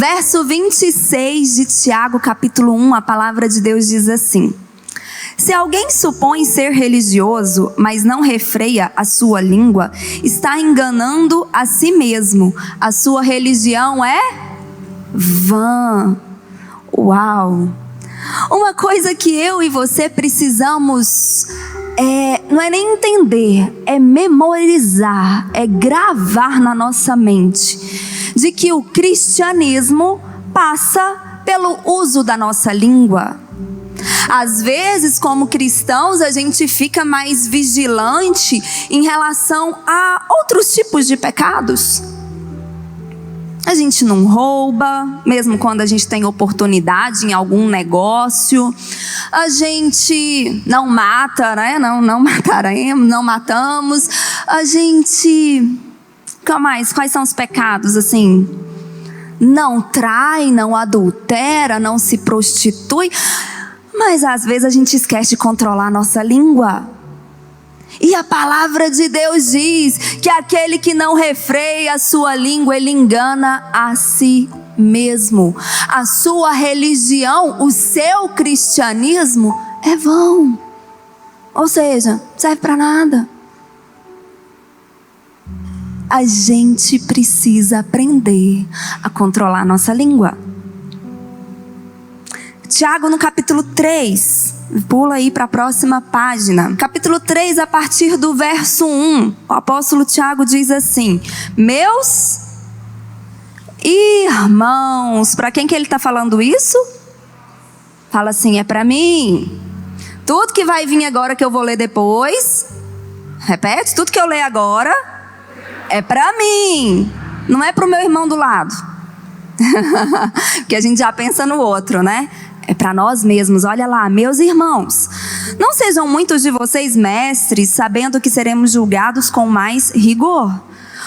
Verso 26 de Tiago, capítulo 1, a palavra de Deus diz assim: se alguém supõe ser religioso, mas não refreia a sua língua, está enganando a si mesmo. A sua religião é vã. Uau! Uma coisa que eu e você precisamos não é nem entender, é memorizar, é gravar na nossa mente, de que o cristianismo passa pelo uso da nossa língua. Às vezes, como cristãos, a gente fica mais vigilante em relação a outros tipos de pecados. A gente não rouba, mesmo quando a gente tem oportunidade em algum negócio. A gente não mata, né? Não matamos. A gente... Quais são os pecados, assim? Não trai, não adultera, não se prostitui. Mas às vezes a gente esquece de controlar a nossa língua. E a palavra de Deus diz que aquele que não refreia a sua língua, ele engana a si mesmo. A sua religião, o seu cristianismo é vão. Ou seja, não serve para nada. A gente precisa aprender a controlar a nossa língua. Tiago, no capítulo 3, pula aí para a próxima página. Capítulo 3, a partir do verso 1, o apóstolo Tiago diz assim: meus irmãos. Para quem que ele está falando isso? Fala assim, é para mim. Tudo que vai vir agora que eu vou ler depois, repete, tudo que eu ler agora é para mim, não é para o meu irmão do lado. Porque a gente já pensa no outro, né? É para nós mesmos. Olha lá, meus irmãos, não sejam muitos de vocês mestres, sabendo que seremos julgados com mais rigor.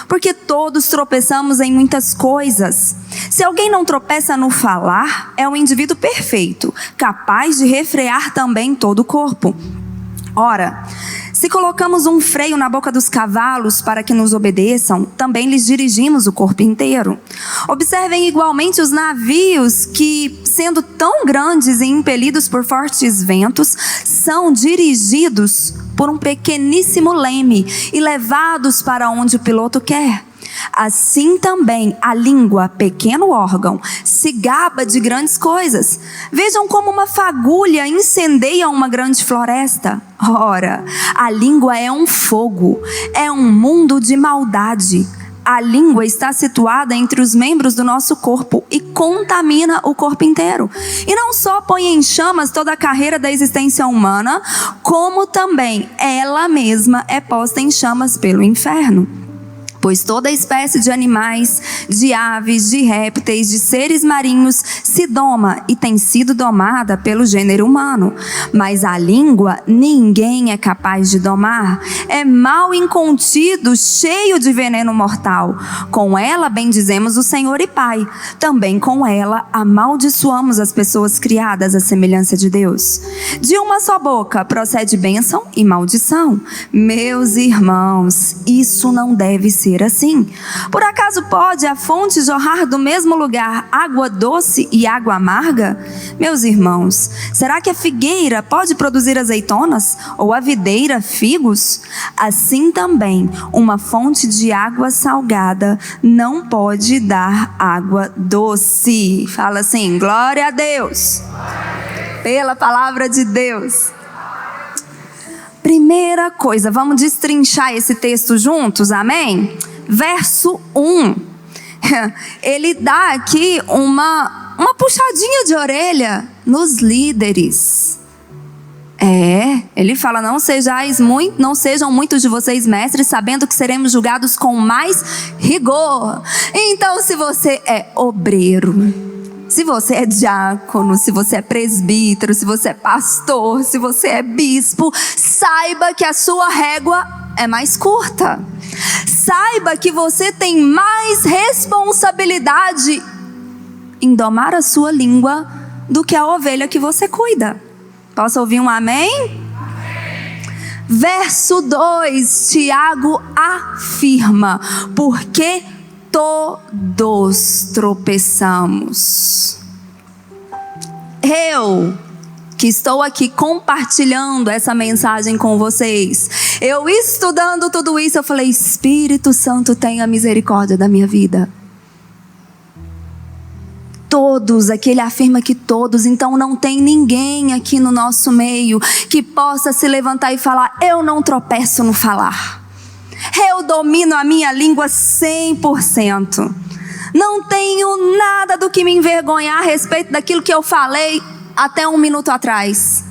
Porque todos tropeçamos em muitas coisas. Se alguém não tropeça no falar, é um indivíduo perfeito, capaz de refrear também todo o corpo. Ora, se colocamos um freio na boca dos cavalos para que nos obedeçam, também lhes dirigimos o corpo inteiro. Observem igualmente os navios que, sendo tão grandes e impelidos por fortes ventos, são dirigidos por um pequeníssimo leme e levados para onde o piloto quer. Assim também a língua, pequeno órgão, se gaba de grandes coisas. Vejam como uma fagulha incendeia uma grande floresta. Ora, a língua é um fogo, é um mundo de maldade. A língua está situada entre os membros do nosso corpo e contamina o corpo inteiro. E não só põe em chamas toda a carreira da existência humana, como também ela mesma é posta em chamas pelo inferno. Pois toda espécie de animais, de aves, de répteis, de seres marinhos se doma e tem sido domada pelo gênero humano. Mas a língua ninguém é capaz de domar. É mal incontido, cheio de veneno mortal. Com ela bendizemos o Senhor e Pai. Também com ela amaldiçoamos as pessoas criadas à semelhança de Deus. De uma só boca procede bênção e maldição. Meus irmãos, isso não deve ser assim. Por acaso pode a fonte jorrar do mesmo lugar água doce e água amarga? Meus irmãos, será que a figueira pode produzir azeitonas? Ou a videira figos? Assim também, uma fonte de água salgada não pode dar água doce. Fala assim, glória a Deus. Pela palavra de Deus. Primeira coisa, vamos destrinchar esse texto juntos, amém? Verso 1, ele dá aqui uma puxadinha de orelha nos líderes. Ele fala, não sejam muitos de vocês mestres, sabendo que seremos julgados com mais rigor. Então, se você é obreiro, se você é diácono, se você é presbítero, se você é pastor, se você é bispo, saiba que a sua régua é mais curta. Saiba que você tem mais responsabilidade em domar a sua língua do que a ovelha que você cuida. Posso ouvir um amém? Verso 2, Tiago afirma, porque Todos tropeçamos. Eu que estou aqui compartilhando essa mensagem com vocês, eu estudando tudo isso, eu falei: Espírito Santo, tenha misericórdia da minha vida. Todos, aqui ele afirma que todos, então não tem ninguém aqui no nosso meio que possa se levantar e falar: eu não tropeço no falar, eu domino a minha língua 100%, não tenho nada do que me envergonhar a respeito daquilo que eu falei até 1 minuto atrás.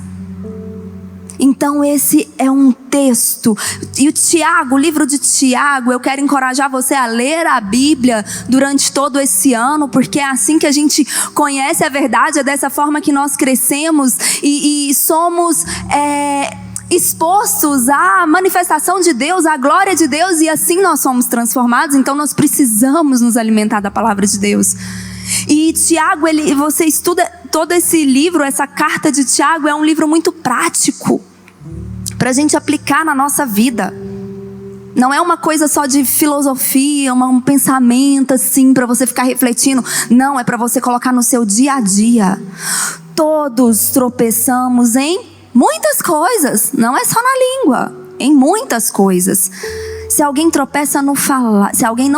Então esse é um texto. E o livro de Tiago, eu quero encorajar você a ler a Bíblia durante todo esse ano, porque é assim que a gente conhece a verdade, é dessa forma que nós crescemos e somos expostos à manifestação de Deus, à glória de Deus, e assim nós somos transformados. Então nós precisamos nos alimentar da palavra de Deus. E Tiago, você estuda todo esse livro, essa carta de Tiago é um livro muito prático para a gente aplicar na nossa vida. Não é uma coisa só de filosofia, um pensamento assim para você ficar refletindo. Não, é para você colocar no seu dia a dia. Todos tropeçamos em muitas coisas, não é só na língua, em muitas coisas. Se alguém não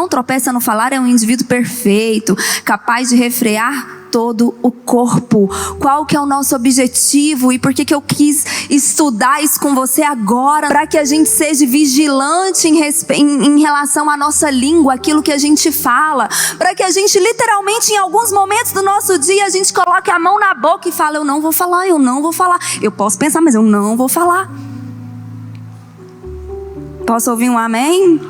tropeça no falar, é um indivíduo perfeito, capaz de refrear todo o corpo. Qual que é o nosso objetivo e por que eu quis estudar isso com você agora? Para que a gente seja vigilante em relação à nossa língua, aquilo que a gente fala. Para que a gente literalmente, em alguns momentos do nosso dia, a gente coloque a mão na boca e fale: eu não vou falar, eu não vou falar. Eu posso pensar, mas eu não vou falar. Posso ouvir um amém?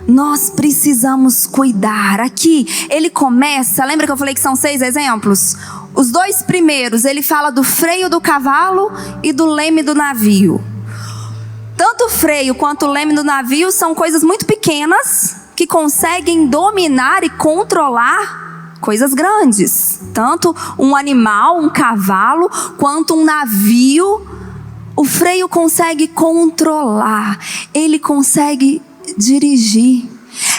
Nós precisamos cuidar. Aqui ele começa, lembra que eu falei que são 6 exemplos? Os 2 primeiros, ele fala do freio do cavalo e do leme do navio. Tanto o freio quanto o leme do navio são coisas muito pequenas que conseguem dominar e controlar coisas grandes. Tanto um animal, um cavalo, quanto um navio, o freio consegue controlar, ele consegue dirigir,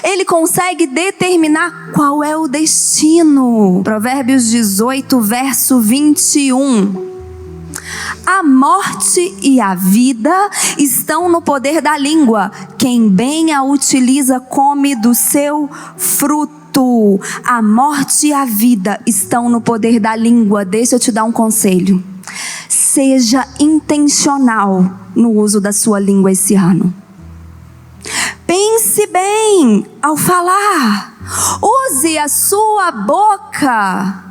ele consegue determinar qual é o destino. Provérbios 18, verso 21. A morte e a vida estão no poder da língua. Quem bem a utiliza come do seu fruto. A morte e a vida estão no poder da língua. Deixa eu te dar um conselho. Seja intencional no uso da sua língua esse ano. Pense bem ao falar. Use a sua boca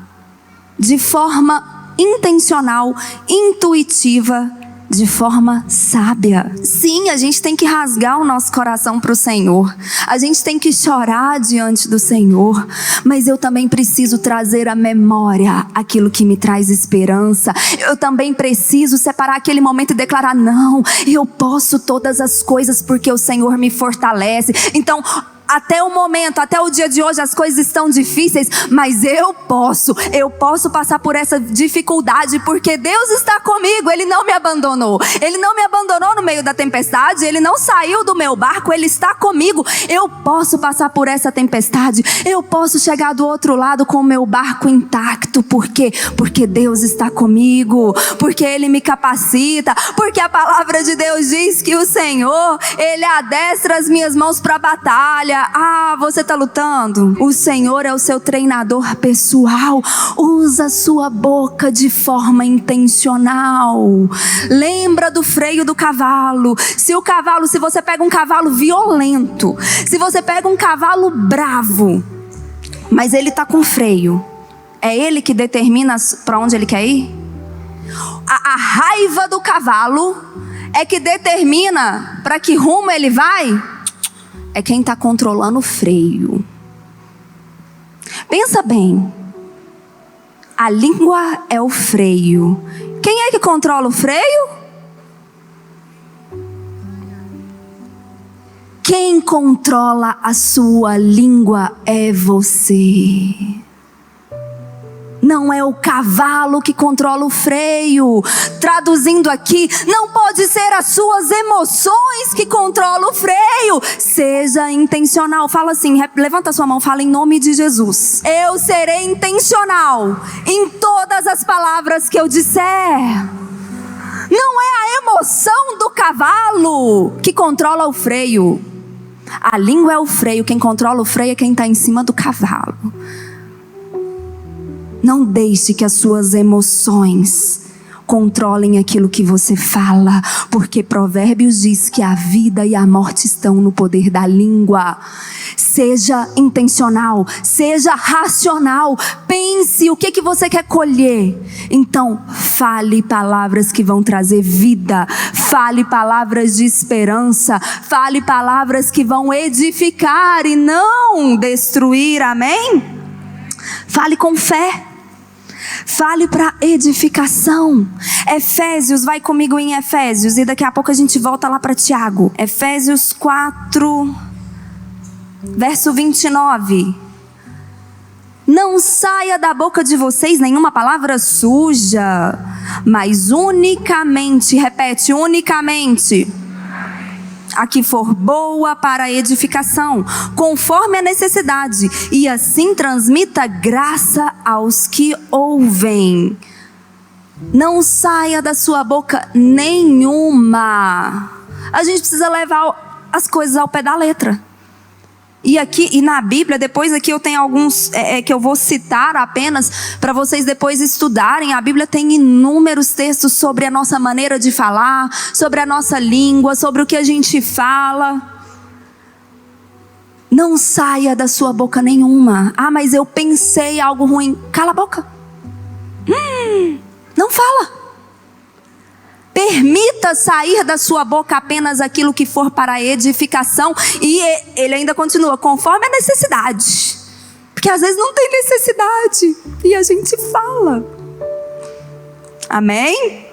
de forma intencional, intuitiva, de forma sábia. Sim, a gente tem que rasgar o nosso coração para o Senhor. A gente tem que chorar diante do Senhor. Mas eu também preciso trazer à memória aquilo que me traz esperança. Eu também preciso separar aquele momento e declarar: não, eu posso todas as coisas porque o Senhor me fortalece. Então, até o momento, até o dia de hoje, as coisas estão difíceis, mas eu posso passar por essa dificuldade, porque Deus está comigo. Ele não me abandonou no meio da tempestade, Ele não saiu do meu barco, Ele está comigo. Eu posso passar por essa tempestade, eu posso chegar do outro lado com o meu barco intacto. Por quê? Porque Deus está comigo, porque Ele me capacita, porque a palavra de Deus diz que o Senhor, Ele adestra as minhas mãos para a batalha. Ah, você está lutando? O Senhor é o seu treinador pessoal. Usa a sua boca de forma intencional. Lembra do freio do cavalo. Se você pega um cavalo violento, se você pega um cavalo bravo, mas ele está com freio, é ele que determina para onde ele quer ir? A raiva do cavalo é que determina para que rumo ele vai? É quem está controlando o freio. Pensa bem. A língua é o freio. Quem é que controla o freio? Quem controla a sua língua é você. Não é o cavalo que controla o freio. Traduzindo aqui, não pode ser as suas emoções que controlam o freio. Seja intencional. Fala assim, levanta a sua mão, fala em nome de Jesus. Eu serei intencional em todas as palavras que eu disser. Não é a emoção do cavalo que controla o freio. A língua é o freio, quem controla o freio é quem está em cima do cavalo. Não deixe que as suas emoções controlem aquilo que você fala, porque Provérbios diz que a vida e a morte estão no poder da língua. Seja intencional, seja racional, pense o que você quer colher. Então, fale palavras que vão trazer vida, fale palavras de esperança, fale palavras que vão edificar e não destruir, amém? Fale com fé. Fale para edificação. Efésios, vai comigo em Efésios e daqui a pouco a gente volta lá para Tiago. Efésios 4, verso 29. Não saia da boca de vocês nenhuma palavra suja, mas unicamente, repete, unicamente, a que for boa para a edificação, conforme a necessidade, e assim transmita graça aos que ouvem. Não saia da sua boca nenhuma. A gente precisa levar as coisas ao pé da letra. E aqui, e na Bíblia, depois aqui eu tenho alguns que eu vou citar apenas para vocês depois estudarem. A Bíblia tem inúmeros textos sobre a nossa maneira de falar, sobre a nossa língua, sobre o que a gente fala. Não saia da sua boca nenhuma. Ah, mas eu pensei algo ruim. Cala a boca. Não fala. Permita sair da sua boca apenas aquilo que for para a edificação. E ele ainda continua, conforme a necessidade. Porque às vezes não tem necessidade e a gente fala. Amém?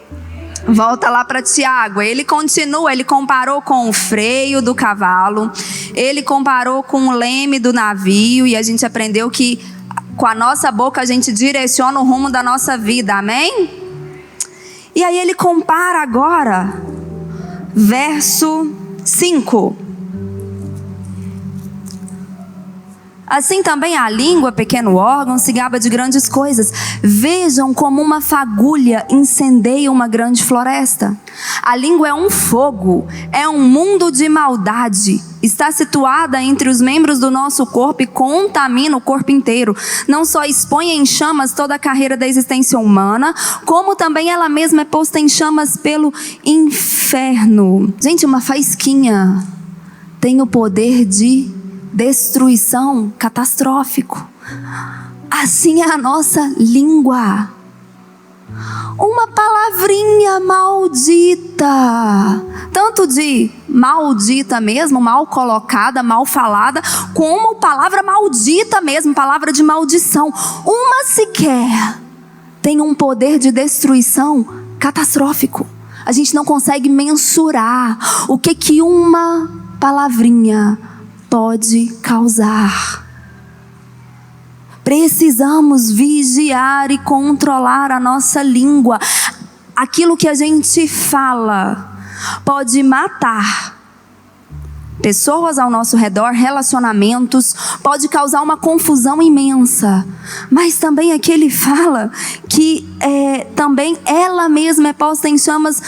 Volta lá para Tiago. Ele continua, ele comparou com o freio do cavalo. Ele comparou com o leme do navio. E a gente aprendeu que com a nossa boca a gente direciona o rumo da nossa vida. Amém? E aí ele compara agora, verso 5. Assim também a língua, pequeno órgão, se gaba de grandes coisas. Vejam como uma fagulha incendeia uma grande floresta. A língua é um fogo, é um mundo de maldade. Está situada entre os membros do nosso corpo e contamina o corpo inteiro. Não só expõe em chamas toda a carreira da existência humana, como também ela mesma é posta em chamas pelo inferno. Gente, uma faísquinha tem o poder de destruição catastrófico. Assim é a nossa língua. Uma palavrinha maldita, tanto de maldita mesmo, mal colocada, mal falada, como palavra maldita mesmo, palavra de maldição. Uma sequer tem um poder de destruição catastrófico. A gente não consegue mensurar o que uma palavrinha pode causar. Precisamos vigiar e controlar a nossa língua. Aquilo que a gente fala pode matar pessoas ao nosso redor, relacionamentos, pode causar uma confusão imensa. Mas também aqui ele fala que também ela mesma é posta em chamas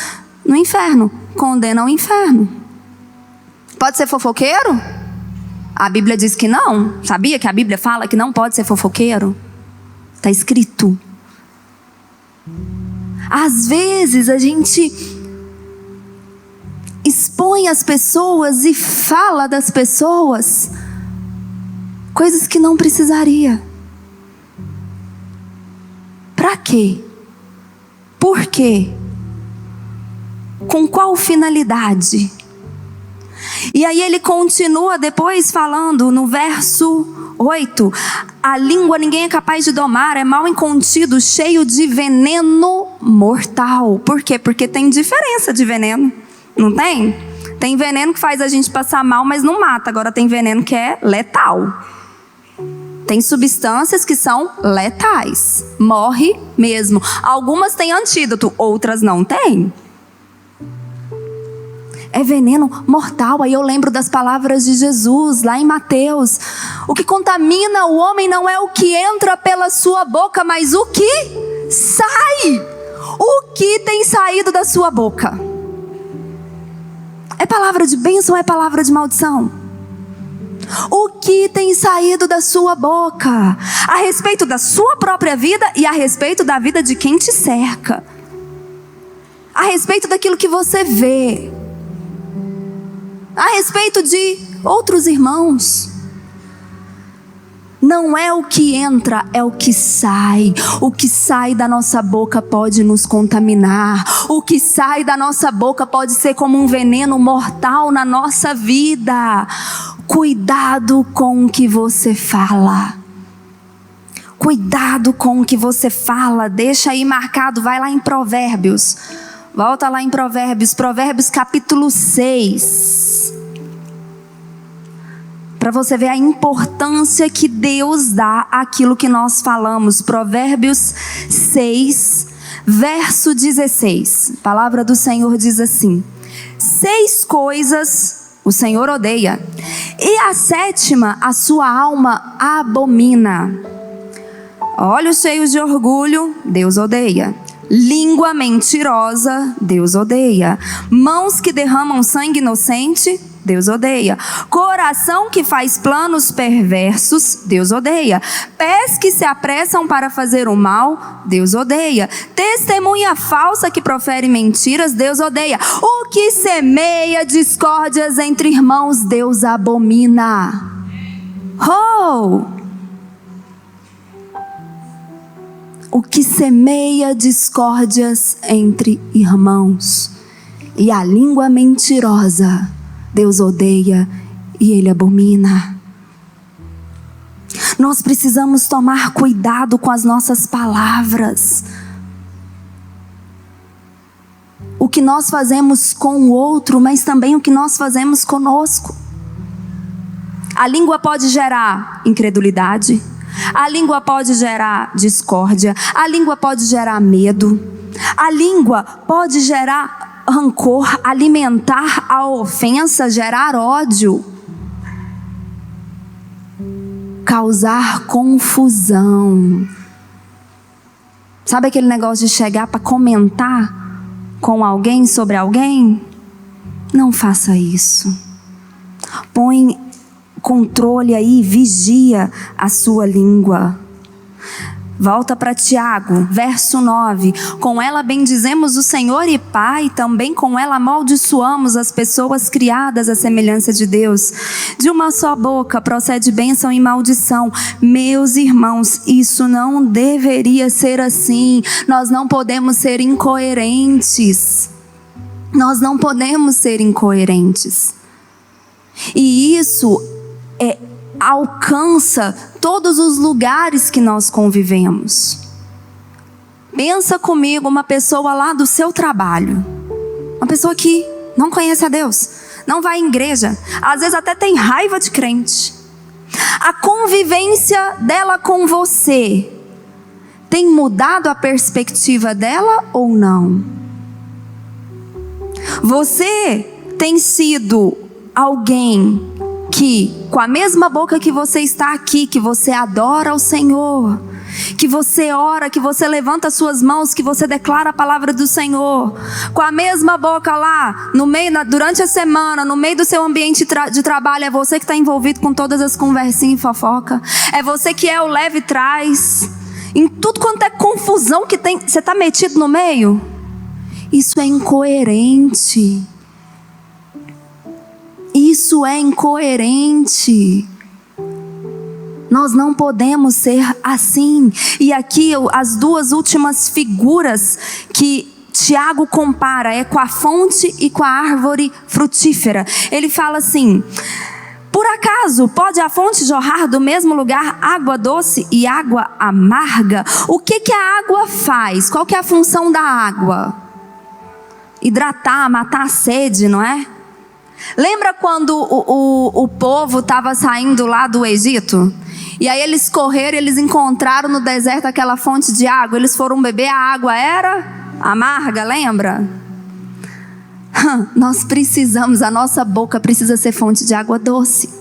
no inferno, condena ao inferno. Pode ser fofoqueiro? A Bíblia diz que não. Sabia que a Bíblia fala que não pode ser fofoqueiro? Está escrito. Às vezes a gente expõe as pessoas e fala das pessoas coisas que não precisaria. Para quê? Por quê? Com qual finalidade? E aí ele continua depois falando no verso 8. A língua ninguém é capaz de domar, é mal incontido, cheio de veneno mortal. Por quê? Porque tem diferença de veneno, não tem? Tem veneno que faz a gente passar mal, mas não mata. Agora tem veneno que é letal. Tem substâncias que são letais, morre mesmo. Algumas têm antídoto, outras não têm. É veneno mortal. Aí eu lembro das palavras de Jesus lá em Mateus: o que contamina o homem não é o que entra pela sua boca, mas o que sai. O que tem saído da sua boca? É palavra de bênção ou é palavra de maldição? O que tem saído da sua boca? A respeito da sua própria vida e a respeito da vida de quem te cerca. A respeito daquilo que você vê. A respeito de outros irmãos. Não é o que entra, é o que sai. O que sai da nossa boca pode nos contaminar. O que sai da nossa boca pode ser como um veneno mortal na nossa vida. Cuidado com o que você fala. Cuidado com o que você fala. Deixa aí marcado, vai lá em Provérbios. Volta lá em Provérbios, Provérbios capítulo 6. Para você ver a importância que Deus dá àquilo que nós falamos. Provérbios 6, verso 16. A palavra do Senhor diz assim: 6 coisas o Senhor odeia, e a 7ª a sua alma abomina. Olhos cheios de orgulho, Deus odeia. Língua mentirosa, Deus odeia. Mãos que derramam sangue inocente, Deus odeia. Coração que faz planos perversos, Deus odeia. Pés que se apressam para fazer o mal, Deus odeia. Testemunha falsa que profere mentiras, Deus odeia. O que semeia discórdias entre irmãos, Deus abomina. Oh! O que semeia discórdias entre irmãos e a língua mentirosa, Deus odeia e Ele abomina. Nós precisamos tomar cuidado com as nossas palavras. O que nós fazemos com o outro, mas também o que nós fazemos conosco. A língua pode gerar incredulidade. A língua pode gerar discórdia. A língua pode gerar medo. A língua pode gerar rancor, alimentar a ofensa, gerar ódio, causar confusão. Sabe aquele negócio de chegar para comentar com alguém sobre alguém? Não faça isso. Põe controle aí, vigia a sua língua. Volta para Tiago, verso 9. Com ela bendizemos o Senhor e Pai, também com ela amaldiçoamos as pessoas criadas à semelhança de Deus. De uma só boca procede bênção e maldição. Meus irmãos, isso não deveria ser assim. Nós não podemos ser incoerentes. Nós não podemos ser incoerentes. E isso alcança todos os lugares que nós convivemos. Pensa comigo, uma pessoa lá do seu trabalho, uma pessoa que não conhece a Deus, não vai à igreja, às vezes até tem raiva de crente. A convivência dela com você tem mudado a perspectiva dela ou não? Você tem sido alguém que, com a mesma boca que você está aqui, que você adora ao Senhor, que você ora, que você levanta suas mãos, que você declara a palavra do Senhor, com a mesma boca lá, no meio, durante a semana, no meio do seu ambiente de trabalho, é você que está envolvido com todas as conversinhas e fofoca, é você que é o leve trás, em tudo quanto é confusão que tem, você está metido no meio? Isso é incoerente. Isso é incoerente. Nós não podemos ser assim. E aqui as duas últimas figuras que Tiago compara é com a fonte e com a árvore frutífera. Ele fala assim: por acaso pode a fonte jorrar do mesmo lugar água doce e água amarga? O que a água faz? Qual que é a função da água? Hidratar, matar a sede, não é? Lembra quando o povo estava saindo lá do Egito? E aí eles correram, eles encontraram no deserto aquela fonte de água. Eles foram beber, a água era amarga, lembra? Nós precisamos, a nossa boca precisa ser fonte de água doce.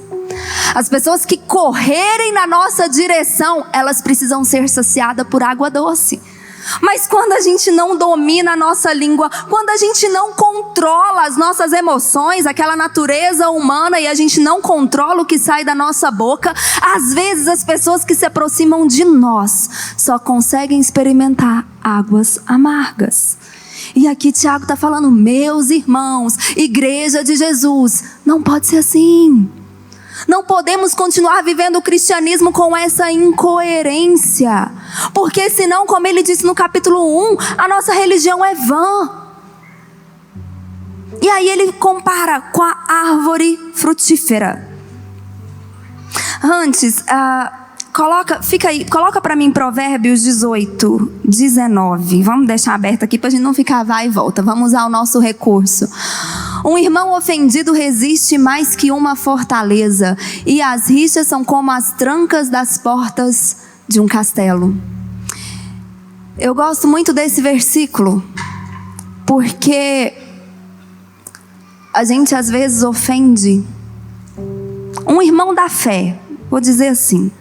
As pessoas que correrem na nossa direção, elas precisam ser saciadas por água doce. Mas quando a gente não domina a nossa língua, quando a gente não controla as nossas emoções, aquela natureza humana, e a gente não controla o que sai da nossa boca, às vezes as pessoas que se aproximam de nós só conseguem experimentar águas amargas. E aqui Tiago está falando, meus irmãos, igreja de Jesus, não pode ser assim. Não podemos continuar vivendo o cristianismo com essa incoerência. Porque senão, como ele disse no capítulo 1, a nossa religião é vã. E aí ele compara com a árvore frutífera. Antes, coloca para mim Provérbios 18, 19. Vamos deixar aberto aqui para a gente não ficar vai e volta. Vamos usar o nosso recurso. Um irmão ofendido resiste mais que uma fortaleza, e as rixas são como as trancas das portas de um castelo. Eu gosto muito desse versículo, porque a gente às vezes ofende um irmão da fé, vou dizer assim.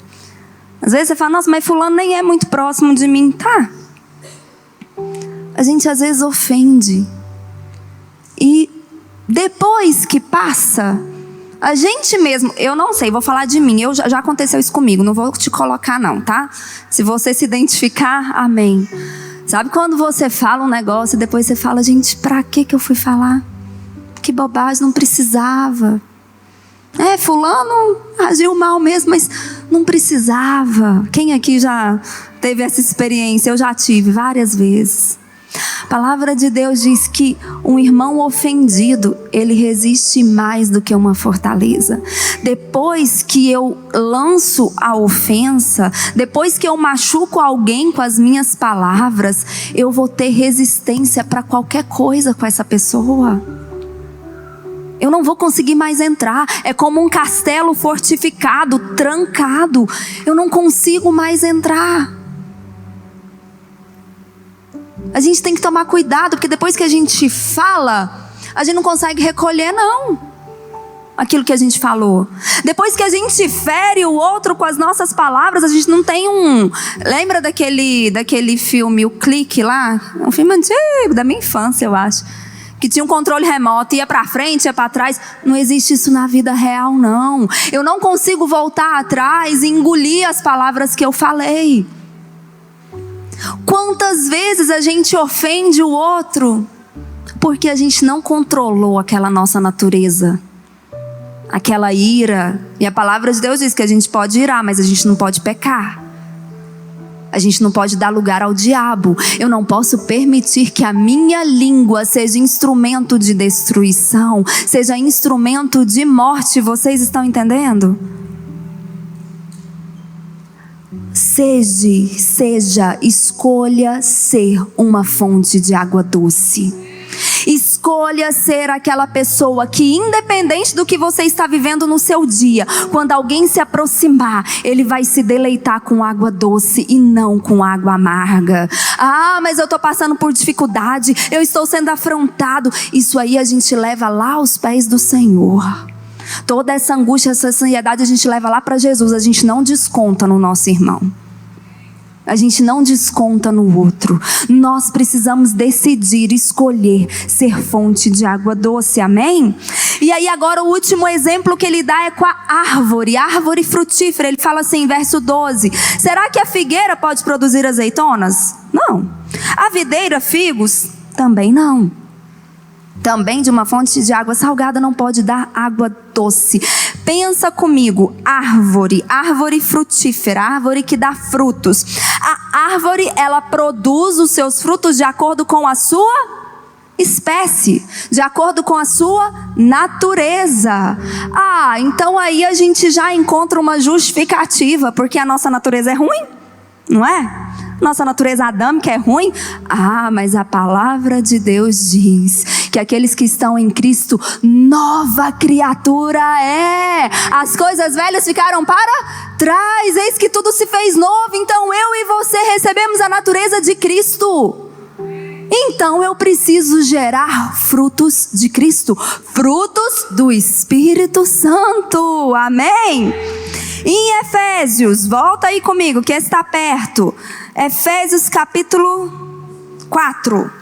Às vezes você fala, nossa, mas fulano nem é muito próximo de mim. Tá. A gente às vezes ofende. E depois que passa, a gente mesmo, eu não sei, vou falar de mim, já aconteceu isso comigo, não vou te colocar não, tá? Se você se identificar, amém. Sabe quando você fala um negócio e depois você fala, gente, pra que eu fui falar? Que bobagem, não precisava. Fulano agiu mal mesmo, mas não precisava. Quem aqui já teve essa experiência? Eu já tive várias vezes. A palavra de Deus diz que um irmão ofendido, ele resiste mais do que uma fortaleza. Depois que eu lanço a ofensa, depois que eu machuco alguém com as minhas palavras, eu vou ter resistência para qualquer coisa com essa pessoa. Eu não vou conseguir mais entrar. É como um castelo fortificado, trancado. Eu não consigo mais entrar. A gente tem que tomar cuidado, porque depois que a gente fala, a gente não consegue recolher não aquilo que a gente falou. Depois que a gente fere o outro com as nossas palavras, a gente não tem Lembra daquele filme, o Clique lá? Um filme antigo, da minha infância, eu acho. Que tinha um controle remoto, ia para frente, ia para trás. Não existe isso na vida real, não. Eu não consigo voltar atrás e engolir as palavras que eu falei. Quantas vezes a gente ofende o outro porque a gente não controlou aquela nossa natureza, aquela ira. E a palavra de Deus diz que a gente pode irar, mas a gente não pode pecar. A gente não pode dar lugar ao diabo. Eu não posso permitir que a minha língua seja instrumento de destruição, seja instrumento de morte. Vocês estão entendendo? Escolha ser uma fonte de água doce. Escolha ser aquela pessoa que, independente do que você está vivendo no seu dia, quando alguém se aproximar, ele vai se deleitar com água doce e não com água amarga. Mas eu estou passando por dificuldade, eu estou sendo afrontado. Isso aí a gente leva lá aos pés do Senhor. Toda essa angústia, essa ansiedade a gente leva lá para Jesus. A gente não desconta no nosso irmão. A gente não desconta no outro. Nós precisamos decidir, escolher ser fonte de água doce, amém? E aí agora o último exemplo que ele dá é com a árvore frutífera. Ele fala assim em verso 12: será que a figueira pode produzir azeitonas? Não. A videira, figos? Também não. Também de uma fonte de água salgada não pode dar água doce. Pensa comigo, árvore frutífera, árvore que dá frutos. A árvore, ela produz os seus frutos de acordo com a sua espécie, de acordo com a sua natureza. Então aí a gente já encontra uma justificativa, porque a nossa natureza é ruim, não é? Nossa natureza adâmica é ruim? Ah, mas a palavra de Deus diz que aqueles que estão em Cristo, nova criatura é. As coisas velhas ficaram para trás, eis que tudo se fez novo. Então eu e você recebemos a natureza de Cristo. Então eu preciso gerar frutos de Cristo, frutos do Espírito Santo, amém? Em Efésios, volta aí comigo que está perto, Efésios capítulo 4.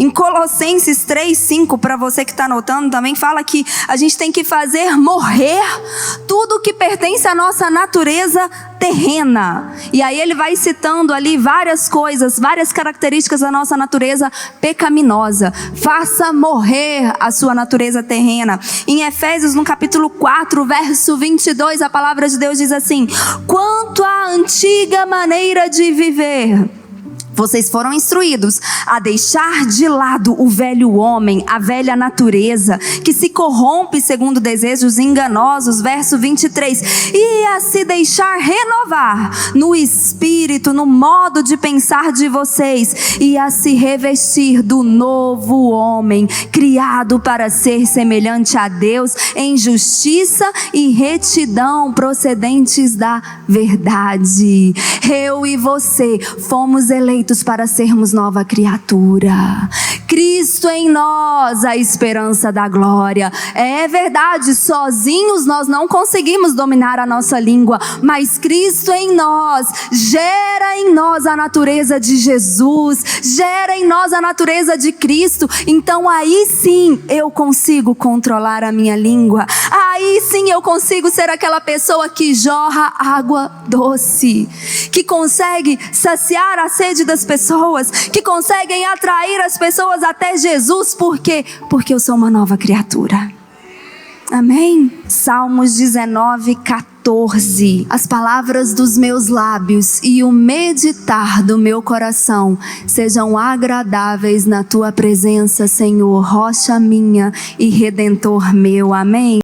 Em Colossenses 3:5, para você que está anotando, também fala que a gente tem que fazer morrer tudo que pertence à nossa natureza terrena. E aí ele vai citando ali várias coisas, várias características da nossa natureza pecaminosa. Faça morrer a sua natureza terrena. Em Efésios, no capítulo 4, verso 22, a palavra de Deus diz assim: quanto à antiga maneira de viver, vocês foram instruídos a deixar de lado o velho homem, a velha natureza, que se corrompe segundo desejos enganosos, verso 23, e a se deixar renovar no espírito, no modo de pensar de vocês, e a se revestir do novo homem, criado para ser semelhante a Deus, em justiça e retidão procedentes da verdade. Eu e você fomos eleitos para sermos nova criatura. Cristo em nós, a esperança da glória. É verdade, sozinhos nós não conseguimos dominar a nossa língua, mas Cristo em nós gera em nós a natureza de Jesus, gera em nós a natureza de Cristo. Então aí sim eu consigo controlar a minha língua. Aí sim eu consigo ser aquela pessoa que jorra água doce, que consegue saciar a sede das pessoas, que conseguem atrair as pessoas até Jesus. Por quê? Porque eu sou uma nova criatura. Amém? Salmos 19:14. As palavras dos meus lábios e o meditar do meu coração sejam agradáveis na tua presença, Senhor, rocha minha e redentor meu. Amém?